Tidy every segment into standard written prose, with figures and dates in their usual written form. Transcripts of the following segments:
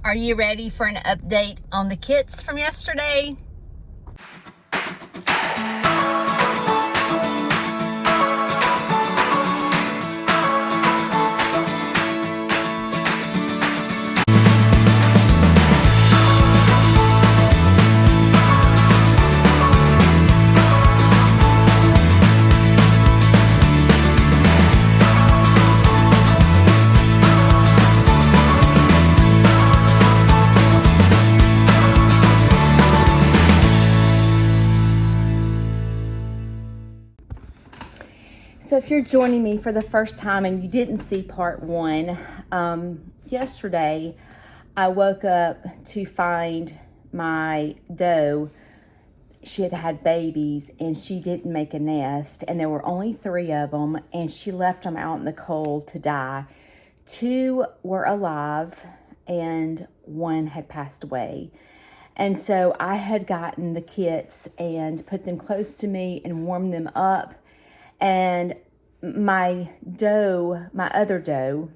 Are you ready for an update on the kits from yesterday? So if you're joining me for the first time and you didn't see part one, yesterday I woke up to find my doe. She had had babies and she didn't make a nest, and there were only 3 of them, and she left them out in the cold to die. 2 were alive and 1 had passed away. And so I had gotten the kits and put them close to me and warmed them up. And my other doe,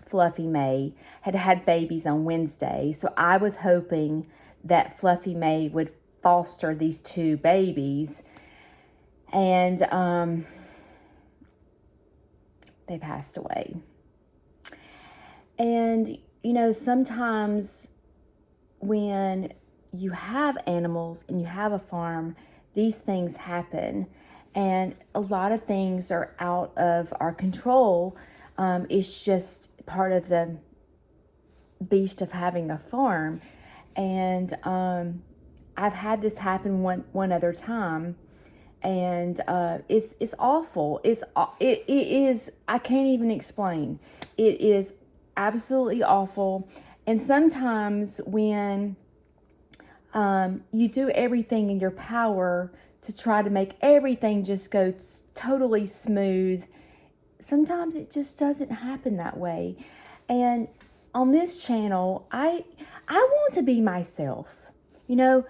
Fluffy May, had had babies on Wednesday. So I was hoping that Fluffy May would foster these 2 babies. And they passed away. And, you know, sometimes when you have animals and you have a farm, these things happen. And a lot of things are out of our control. It's just part of the beast of having a farm. And I've had this happen one other time, and it's awful. It is. I can't even explain. It is absolutely awful. And sometimes when you do everything in your power to try to make everything just go totally smooth, sometimes it just doesn't happen that way. And on this channel, I want to be myself. You know,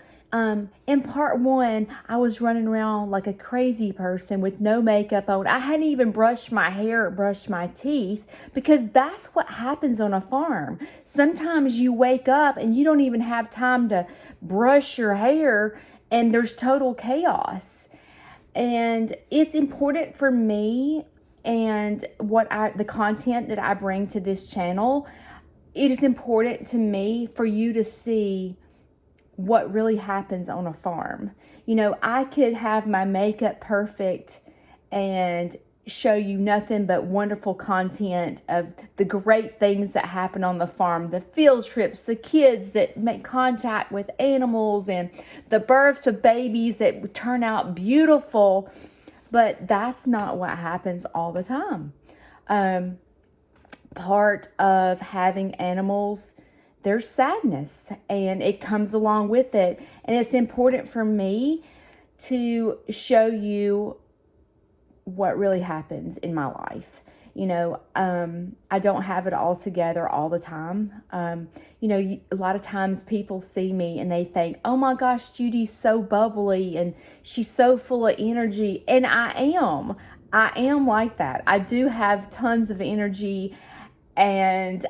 in part 1, I was running around like a crazy person with no makeup on. I hadn't even brushed my hair or brushed my teeth, because that's what happens on a farm. Sometimes you wake up and you don't even have time to brush your hair, and there's total chaos. And it's important for me and the content that I bring to this channel. It is important to me for you to see what really happens on a farm. You know, I could have my makeup perfect and show you nothing but wonderful content of the great things that happen on the farm, the field trips, the kids that make contact with animals, and the births of babies that turn out beautiful. But that's not what happens all the time. Part of having animals, there's sadness, and it comes along with it. And it's important for me to show you what really happens in my life. You know, I don't have it all together all the time. You know, a lot of times people see me and they think, oh my gosh, Judy's so bubbly and she's so full of energy. And I am like that. I do have tons of energy, and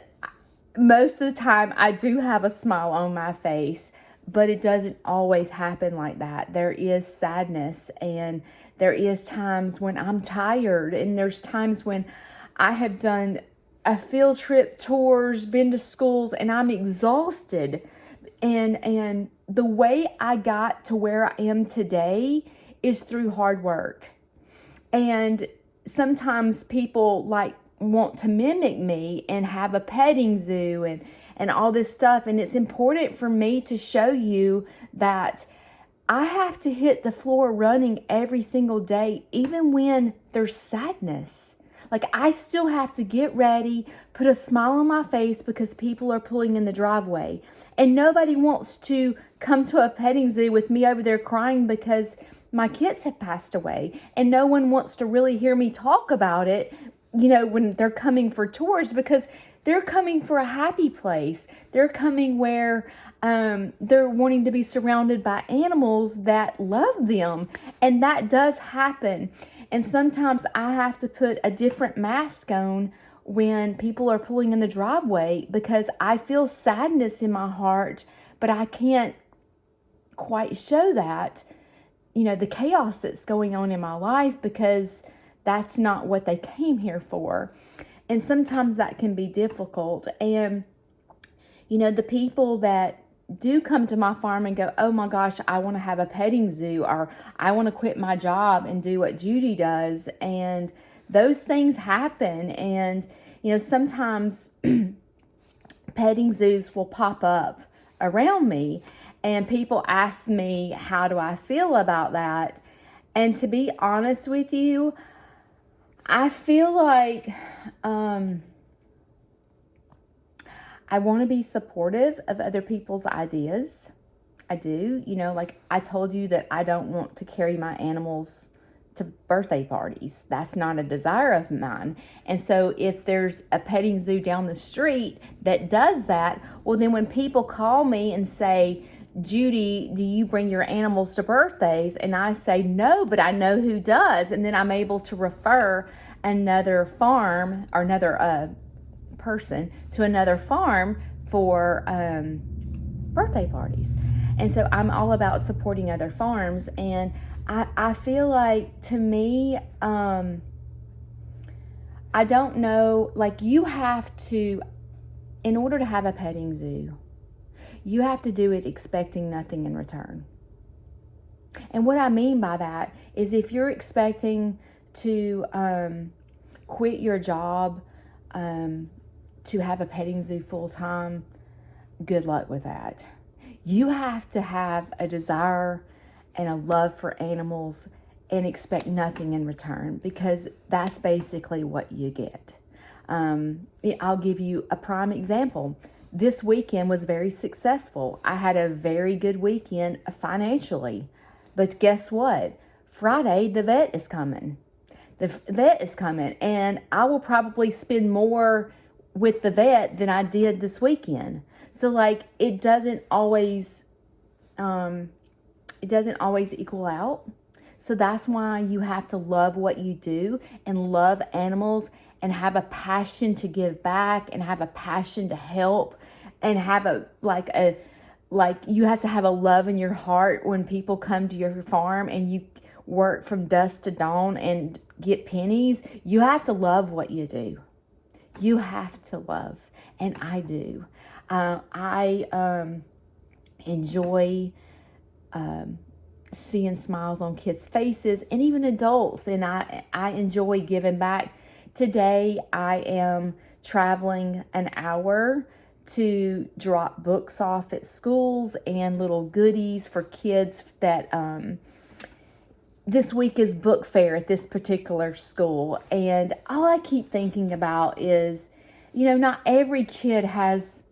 most of the time I do have a smile on my face, but it doesn't always happen like that. There is sadness, and there is times when I'm tired, and there's times when I have done a field trip, tours, been to schools, and I'm exhausted. And the way I got to where I am today is through hard work. And sometimes people want to mimic me and have a petting zoo and all this stuff. And it's important for me to show you that I have to hit the floor running every single day, even when there's sadness. Like, I still have to get ready, put a smile on my face because people are pulling in the driveway. And nobody wants to come to a petting zoo with me over there crying because my kids have passed away. And no one wants to really hear me talk about it, you know, when they're coming for tours, because they're coming for a happy place. They're coming where they're wanting to be surrounded by animals that love them. And that does happen. And sometimes I have to put a different mask on when people are pulling in the driveway because I feel sadness in my heart, but I can't quite show that, the chaos that's going on in my life, because that's not what they came here for. And sometimes that can be difficult. And, the people that do come to my farm and go, oh my gosh, I want to have a petting zoo, or I want to quit my job and do what Judy does. And those things happen. And, sometimes petting zoos will pop up around me, and people ask me, how do I feel about that? And to be honest with you, I feel like I want to be supportive of other people's ideas. I do. Like I told you that I don't want to carry my animals to birthday parties. That's not a desire of mine. And so if there's a petting zoo down the street that does that, well, then when people call me and say, Judy, do you bring your animals to birthdays? And I say, no, but I know who does. And then I'm able to refer another farm or another person to another farm for birthday parties. And so I'm all about supporting other farms. And I feel like, to me, I don't know, like you have to, in order to have a petting zoo, you have to do it expecting nothing in return. And what I mean by that is, if you're expecting to quit your job to have a petting zoo full time, good luck with that. You have to have a desire and a love for animals and expect nothing in return, because that's basically what you get. I'll give you a prime example. This weekend was very successful. I had a very good weekend financially. But guess what? Friday, the vet is coming. The vet is coming, and I will probably spend more with the vet than I did this weekend. So like, it doesn't always equal out. So that's why you have to love what you do and love animals and have a passion to give back and have a passion to help and have you have to have a love in your heart when people come to your farm and you work from dusk to dawn and get pennies. You have to love what you do. You have to love, and I do. I enjoy seeing smiles on kids' faces and even adults, and I enjoy giving back. Today I am traveling an hour to drop books off at schools and little goodies for kids that this week is book fair at this particular school. And all I keep thinking about is, not every kid has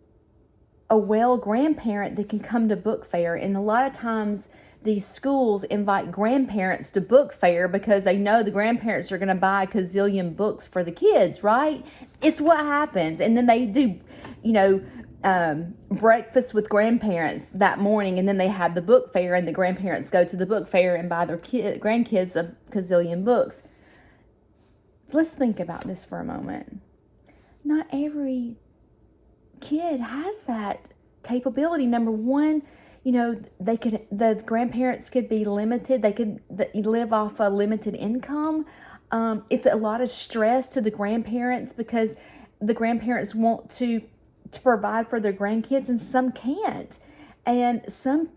a well grandparent that can come to book fair. And a lot of times these schools invite grandparents to book fair because they know the grandparents are going to buy a gazillion books for the kids, right? It's what happens. And then they do, breakfast with grandparents that morning, and then they have the book fair, and the grandparents go to the book fair and buy their grandkids a gazillion books. Let's think about this for a moment. Not every kid has that capability. Number one, the grandparents could be limited. They could live off a limited income. It's a lot of stress to the grandparents because the grandparents want to provide for their grandkids, and some can't. And some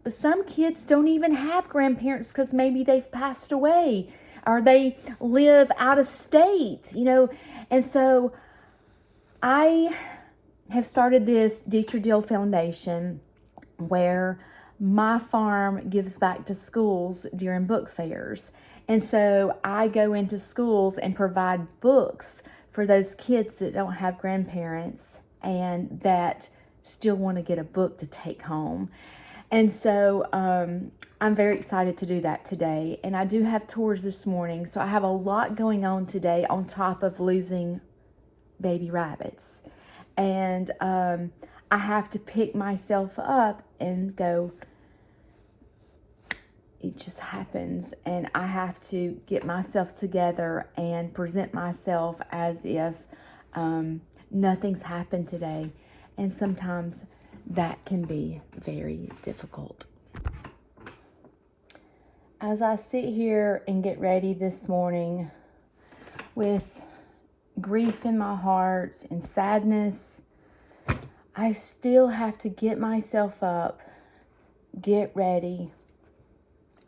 kids don't even have grandparents because maybe they've passed away or they live out of state, And so I have started this Detour Foundation where my farm gives back to schools during book fairs. And so I go into schools and provide books for those kids that don't have grandparents and that still want to get a book to take home. And so I'm very excited to do that today. And I do have tours this morning. So I have a lot going on today on top of losing baby rabbits. And I have to pick myself up and go, it just happens. And I have to get myself together and present myself as if Nothing's happened today. And sometimes that can be very difficult. As I sit here and get ready this morning with grief in my heart and sadness, I still have to get myself up, get ready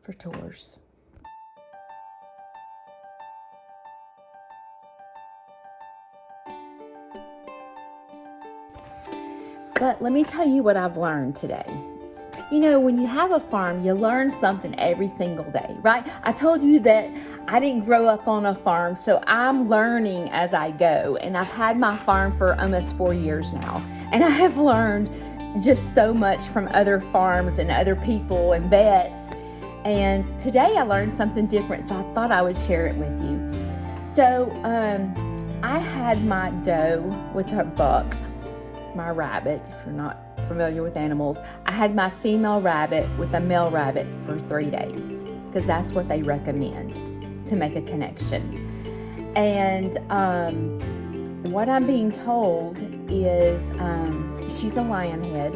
for tours. But let me tell you what I've learned today. You know, when you have a farm, you learn something every single day, right? I told you that I didn't grow up on a farm, so I'm learning as I go. And I've had my farm for almost 4 years now. And I have learned just so much from other farms and other people and vets. And today I learned something different, so I thought I would share it with you. So I had my doe with her buck, my rabbit, if you're not familiar with animals. I had my female rabbit with a male rabbit for 3 days because that's what they recommend to make a connection. And what I'm being told is she's a lionhead,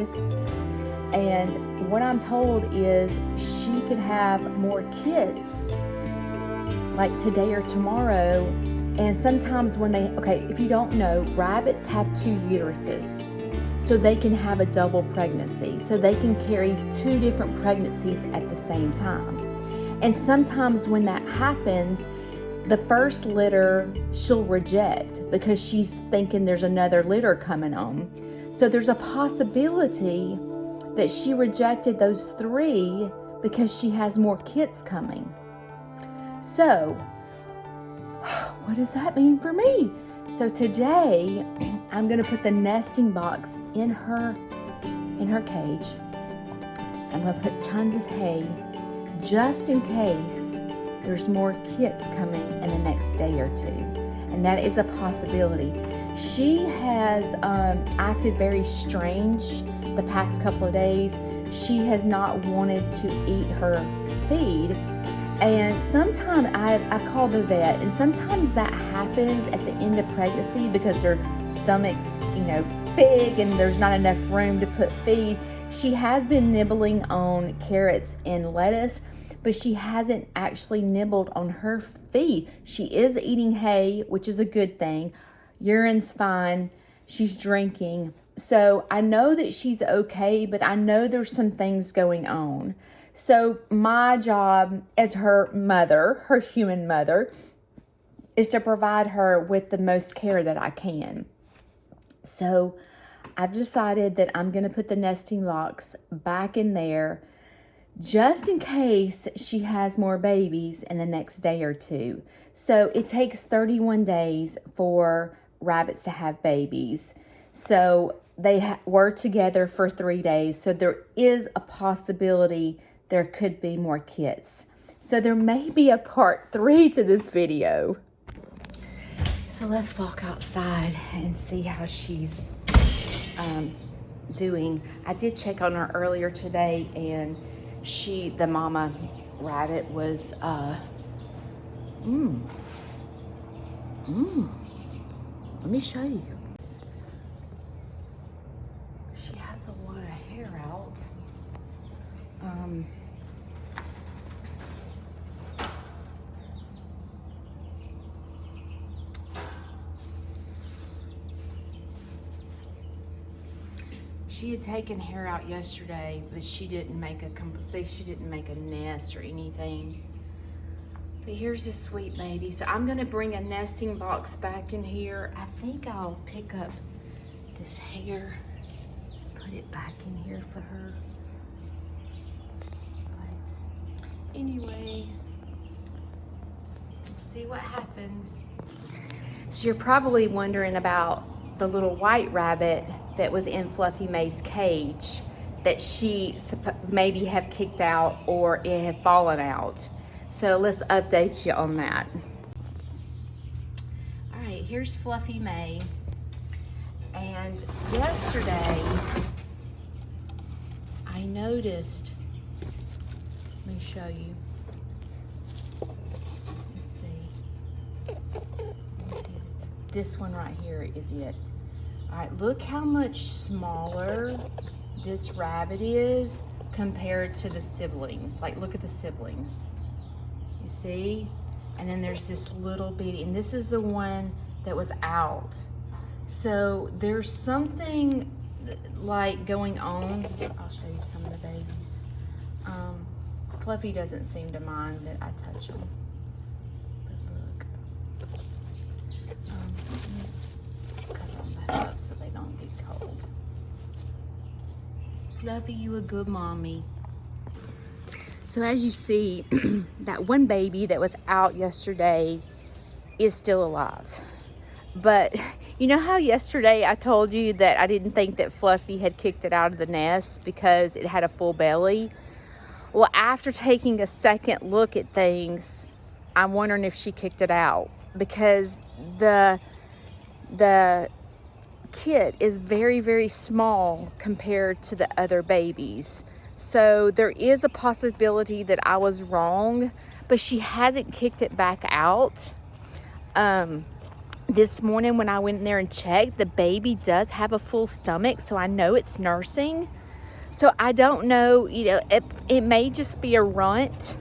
and what I'm told is she could have more kids like today or tomorrow. And sometimes when if you don't know, rabbits have 2 uteruses. So they can have a double pregnancy. So they can carry 2 different pregnancies at the same time. And sometimes when that happens, the first litter she'll reject because she's thinking there's another litter coming on. So there's a possibility that she rejected those 3 because she has more kids coming. So what does that mean for me? So today, I'm going to put the nesting box in her cage. I'm going to put tons of hay just in case there's more kits coming in the next day or 2. And that is a possibility. She has acted very strange the past couple of days. She has not wanted to eat her feed. And sometimes I call the vet, and sometimes that happens at the end of pregnancy because their stomach's, big and there's not enough room to put feed. She has been nibbling on carrots and lettuce, but she hasn't actually nibbled on her feed. She is eating hay, which is a good thing. Urine's fine. She's drinking. So I know that she's okay, but I know there's some things going on. So my job as her mother, her human mother, is to provide her with the most care that I can. So I've decided that I'm going to put the nesting box back in there just in case she has more babies in the next day or 2. So it takes 31 days for rabbits to have babies. So they were together for 3 days. So there is a possibility there could be more kits. So there may be a part 3 to this video. So let's walk outside and see how she's doing. I did check on her earlier today, and the mama rabbit was, let me show you. She has a lot of hair out. She had taken hair out yesterday, but she didn't make a nest or anything. But here's a sweet baby. So I'm gonna bring a nesting box back in here. I think I'll pick up this hair, put it back in here for her. But anyway, we'll see what happens. So you're probably wondering about the little white rabbit that was in Fluffy May's cage that she maybe have kicked out or it had fallen out. So let's update you on that. All right, here's Fluffy May. And yesterday, I noticed, let me show you. Let's see. This one right here is it. All right, look how much smaller this rabbit is compared to the siblings. Like, look at the siblings. You see? And then there's this little bitty, and this is the one that was out. So there's something like going on. I'll show you some of the babies. Fluffy doesn't seem to mind that I touch him. But look. Cut them back up so they don't get cold. Fluffy, you a good mommy. So as you see, that one baby that was out yesterday is still alive. But you know how yesterday I told you that I didn't think that Fluffy had kicked it out of the nest because it had a full belly? Well, after taking a second look at things, I'm wondering if she kicked it out, because the kit is very, very small compared to the other babies. So there is a possibility that I was wrong, but she hasn't kicked it back out. This morning when I went in there and checked, the baby does have a full stomach, so I know it's nursing. So I don't know, you know, it may just be a runt,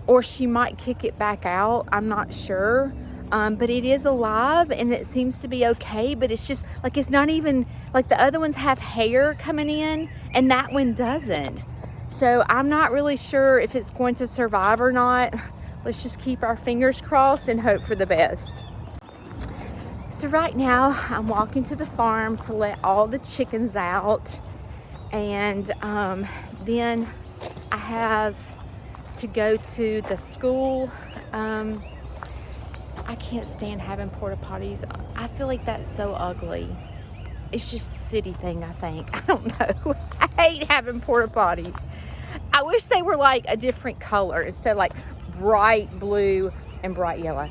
or she might kick it back out. I'm not sure. But it is alive and it seems to be okay, but it's just like, it's not even like the other ones have hair coming in and that one doesn't. So I'm not really sure if it's going to survive or not. Let's just keep our fingers crossed and hope for the best. So right now I'm walking to the farm to let all the chickens out, and then I have to go to the school. I can't stand having porta potties. I feel like that's so ugly. It's just a city thing, I think. I don't know. I hate having porta potties. I wish they were like a different color instead of like bright blue and bright yellow.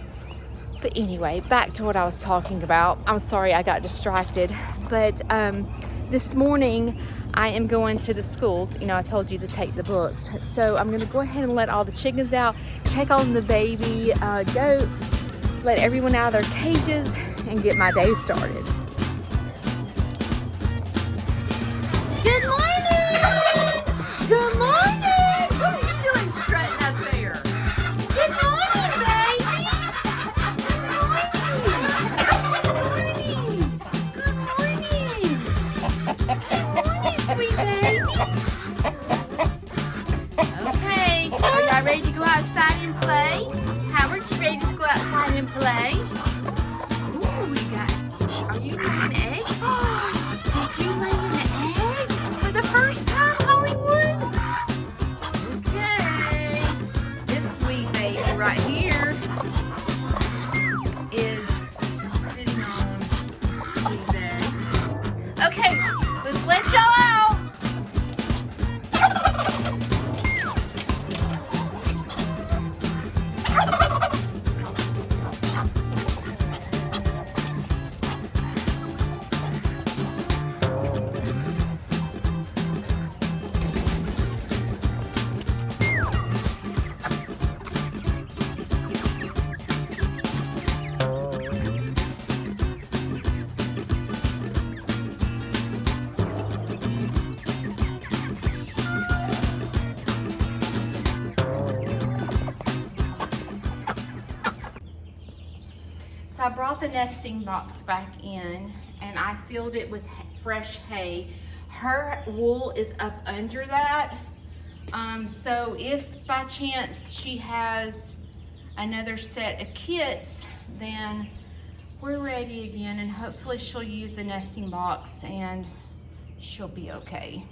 But anyway, back to what I was talking about. I'm sorry I got distracted. But this morning I am going to the school. You know, I told you to take the books. So I'm going to go ahead and let all the chickens out, check on the baby goats, let everyone out of their cages, and get my day started. Good morning! Good morning! What are you doing strutting up there? Good morning, babies! Good morning! Good morning, sweet babies! Okay, are y'all ready to go outside and play? Howard, you ready to go outside and play? Ooh, we got, are you laying eggs? Did you lay an egg for the first time, Hollywood? Okay. This sweet baby right here is sitting on these eggs. Okay, let's let y'all out. So I brought the nesting box back in and I filled it with fresh hay. Her wool is up under that. So if by chance she has another set of kits, then we're ready again, and hopefully she'll use the nesting box and she'll be okay.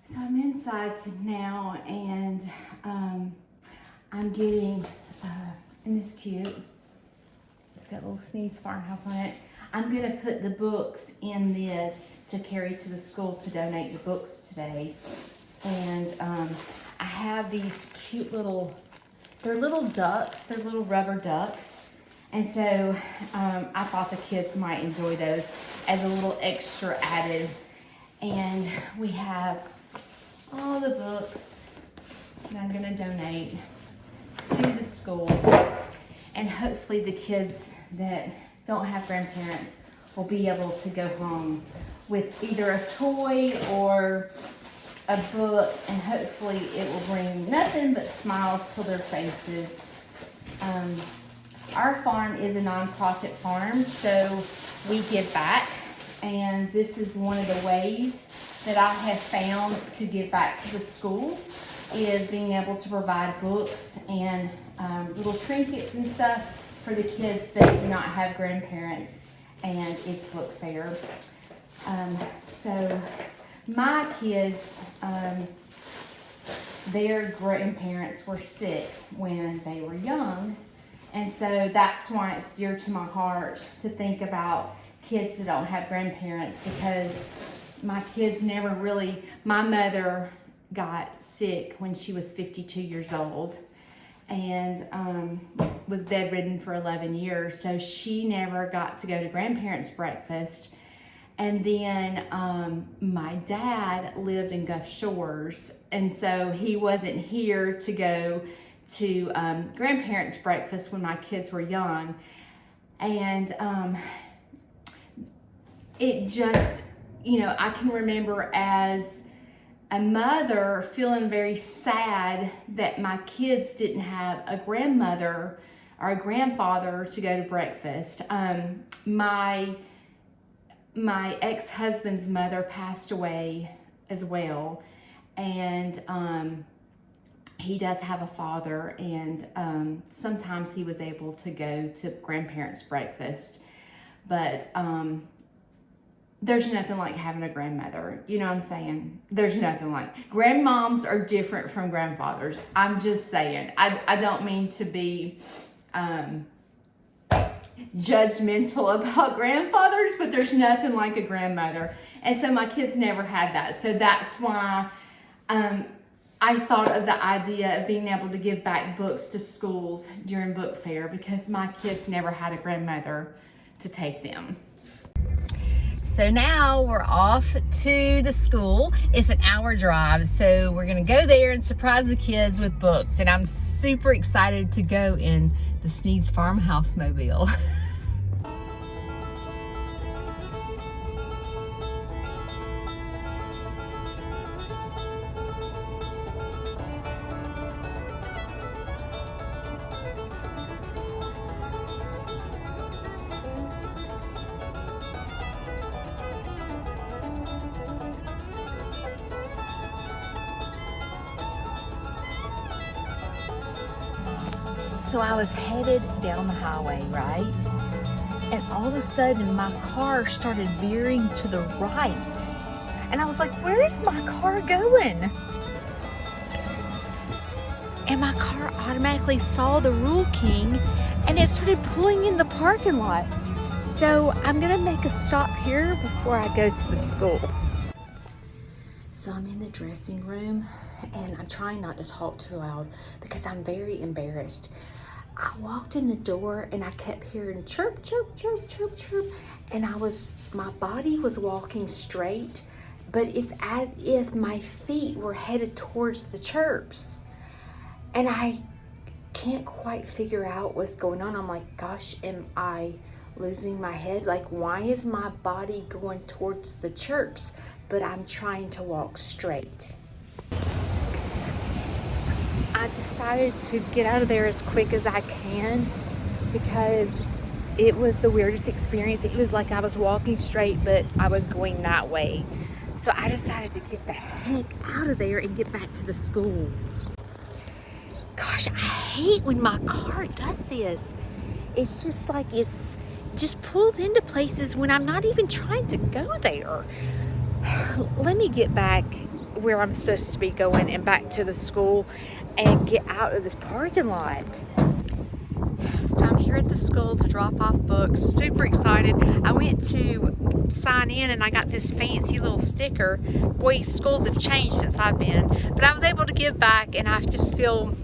So I'm inside now, and I'm getting, and this is cute. It's got little Sneed's Farmhouse on it. I'm gonna put the books in this to carry to the school to donate the books today. And I have these cute little, they're little ducks, they're little rubber ducks. And so I thought the kids might enjoy those as a little extra added. And we have all the books that I'm gonna donate to the school. and hopefully the kids that don't have grandparents will be able to go home with either a toy or a book, and hopefully it will bring nothing but smiles to their faces. Our farm is a nonprofit farm, so we give back, and this is one of the ways that I have found to give back to the schools, is being able to provide books and little trinkets and stuff for the kids that do not have grandparents, and it's book fair. So my kids, their grandparents were sick when they were young, and so that's why it's dear to my heart to think about kids that don't have grandparents, because my kids never really, my mother got sick when she was 52 years old and was bedridden for 11 years, so she never got to go to grandparents' breakfast. And then my dad lived in Gulf Shores, and so he wasn't here to go to grandparents' breakfast when my kids were young. And it just, you know, I can remember as a mother feeling very sad that my kids didn't have a grandmother or a grandfather to go to breakfast. My ex-husband's mother passed away as well, and he does have a father, and sometimes he was able to go to grandparents' breakfast, but there's nothing like having a grandmother. You know what I'm saying? There's nothing like. Grandmoms are different from grandfathers. I'm just saying. I don't mean to be judgmental about grandfathers, but there's nothing like a grandmother. And so my kids never had that. So that's why I thought of the idea of being able to give back books to schools during book fair, because my kids never had a grandmother to take them. So now we're off to the school. It's an hour drive, so we're gonna go there and surprise the kids with books. And I'm super excited to go in the Sneed's Farmhouse mobile. So I was headed down the highway, right? And all of a sudden my car started veering to the right. And I was like, where is my car going? And my car automatically saw the Rule King and it started pulling in the parking lot. So I'm gonna make a stop here before I go to the school. So I'm in the dressing room and I'm trying not to talk too loud because I'm very embarrassed. I walked in the door and I kept hearing chirp, chirp, chirp, chirp, chirp. And my body was walking straight, but it's as if my feet were headed towards the chirps. And I can't quite figure out what's going on. I'm like, gosh, am I losing my head? Like, why is my body going towards the chirps, but I'm trying to walk straight? I decided to get out of there as quick as I can because it was the weirdest experience. It was like I was walking straight, but I was going that way. So I decided to get the heck out of there and get back to the school. Gosh, I hate when my car does this. It's just like it's just pulls into places when I'm not even trying to go there. Let me get back where I'm supposed to be going and back to the school and get out of this parking lot. So I'm here at the school to drop off books. Super excited. I went to sign in and I got this fancy little sticker. Boy, schools have changed since I've been. But I was able to give back, and I just feel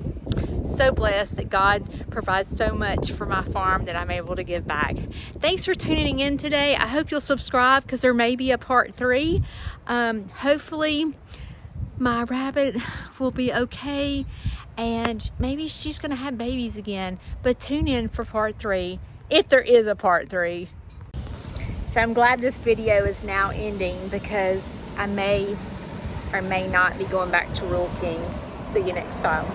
so blessed that God provides so much for my farm that I'm able to give back. Thanks for tuning in today. I hope you'll subscribe because there may be a part 3. Hopefully my rabbit will be okay, and maybe she's gonna have babies again. But tune in for part 3, if there is a part 3. So I'm glad this video is now ending, because I may or may not be going back to Rural King. See you next time.